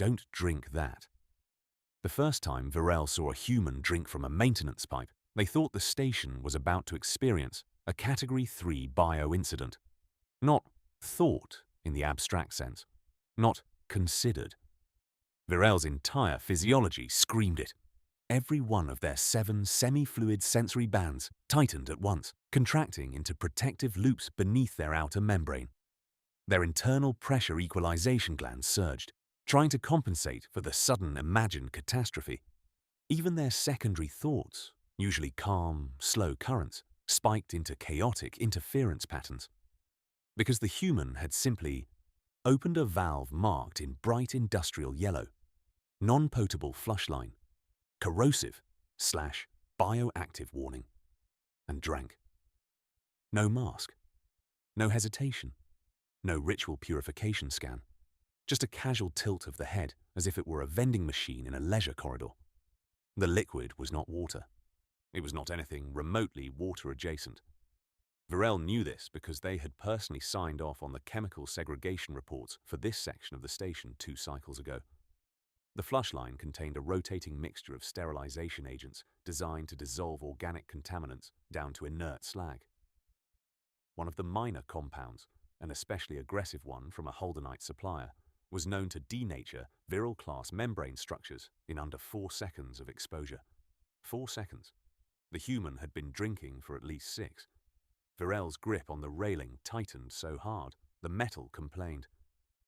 Don't drink that. The first time Virel saw a human drink from a maintenance pipe, they thought the station was about to experience a Category 3 bio-incident. Not thought in the abstract sense. Not considered. Virel's entire physiology screamed it. Every one of their 7 semi-fluid sensory bands tightened at once, contracting into protective loops beneath their outer membrane. Their internal pressure equalization glands surged, trying to compensate for the sudden imagined catastrophe. Even their secondary thoughts, usually calm, slow currents, spiked into chaotic interference patterns. Because the human had simply opened a valve marked in bright industrial yellow, non-potable flush line, corrosive/bioactive warning, and drank. No mask, no hesitation, no ritual purification scan, just a casual tilt of the head as if it were a vending machine in a leisure corridor. The liquid was not water. It was not anything remotely water-adjacent. Virel knew this because they had personally signed off on the chemical segregation reports for this section of the station 2 cycles ago. The flush line contained a rotating mixture of sterilization agents designed to dissolve organic contaminants down to inert slag. One of the minor compounds, an especially aggressive one from a Holdenite supplier, was known to denature viral-class membrane structures in under 4 seconds of exposure. 4 seconds. The human had been drinking for at least 6. Virel's grip on the railing tightened so hard, the metal complained.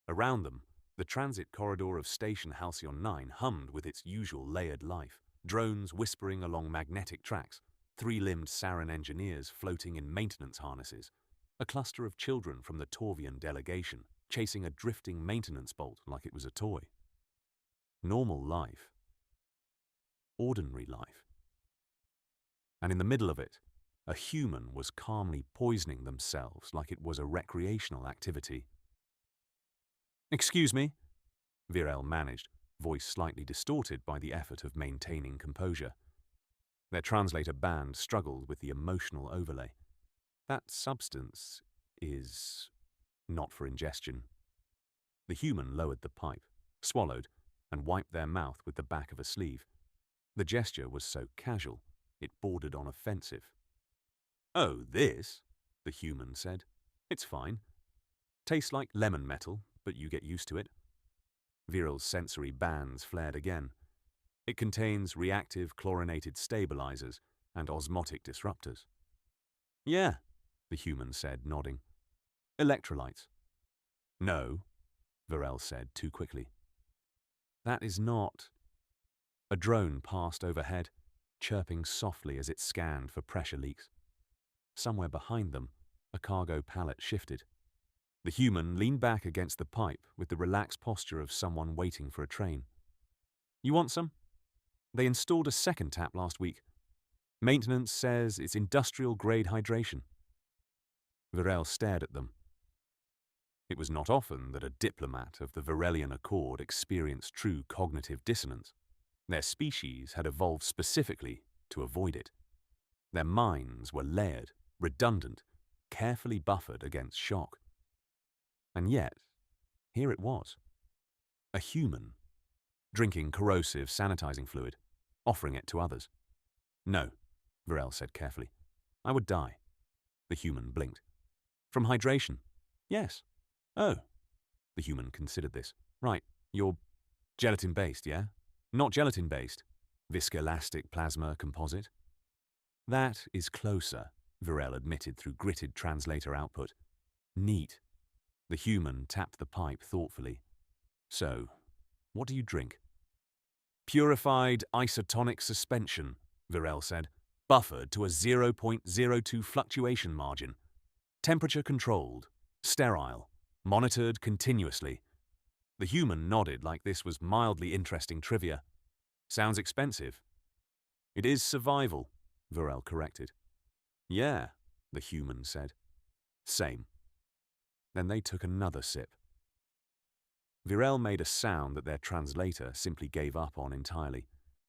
Around them, the transit corridor of Station Halcyon 9 hummed with its usual layered life, drones whispering along magnetic tracks, 3-limbed Sarin engineers floating in maintenance harnesses, a cluster of children from the Torvian delegation chasing a drifting maintenance bolt like it was a toy. Normal life. Ordinary life. And in the middle of it, a human was calmly poisoning themselves like it was a recreational activity. "Excuse me," Virel managed, voice slightly distorted by the effort of maintaining composure. Their translator band struggled with the emotional overlay. That substance is not for ingestion. The human lowered the pipe, swallowed, and wiped their mouth with the back of a sleeve. The gesture was so casual, it bordered on offensive. "Oh, this," the human said. "It's fine. Tastes like lemon metal, but you get used to it." Virel's sensory bands flared again. It contains reactive chlorinated stabilizers and osmotic disruptors. "Yeah," the human said, nodding. "Electrolytes." "No," Virel said too quickly. "That is not." A drone passed overhead, chirping softly as it scanned for pressure leaks. Somewhere behind them, a cargo pallet shifted. The human leaned back against the pipe with the relaxed posture of someone waiting for a train. "You want some? They installed a second tap last week. Maintenance says it's industrial-grade hydration." Virel stared at them. It was not often that a diplomat of the Virelian Accord experienced true cognitive dissonance. Their species had evolved specifically to avoid it. Their minds were layered, redundant, carefully buffered against shock. And yet, here it was. A human, drinking corrosive sanitizing fluid, offering it to others. "No," Virel said carefully. "I would die." The human blinked. "From hydration?" "Yes." "Oh." The human considered this. "Right, you're gelatin-based, yeah? Not gelatin-based. Viscoelastic plasma composite?" "That is closer," Virel admitted through gritted translator output. "Neat." The human tapped the pipe thoughtfully. "So, what do you drink?" "Purified isotonic suspension," Virel said, "buffered to a 0.02 fluctuation margin. Temperature controlled, sterile, monitored continuously." The human nodded like this was mildly interesting trivia. "Sounds expensive." "It is survival," Virel corrected. "Yeah," the human said. "Same." Then they took another sip. Virel made a sound that their translator simply gave up on entirely.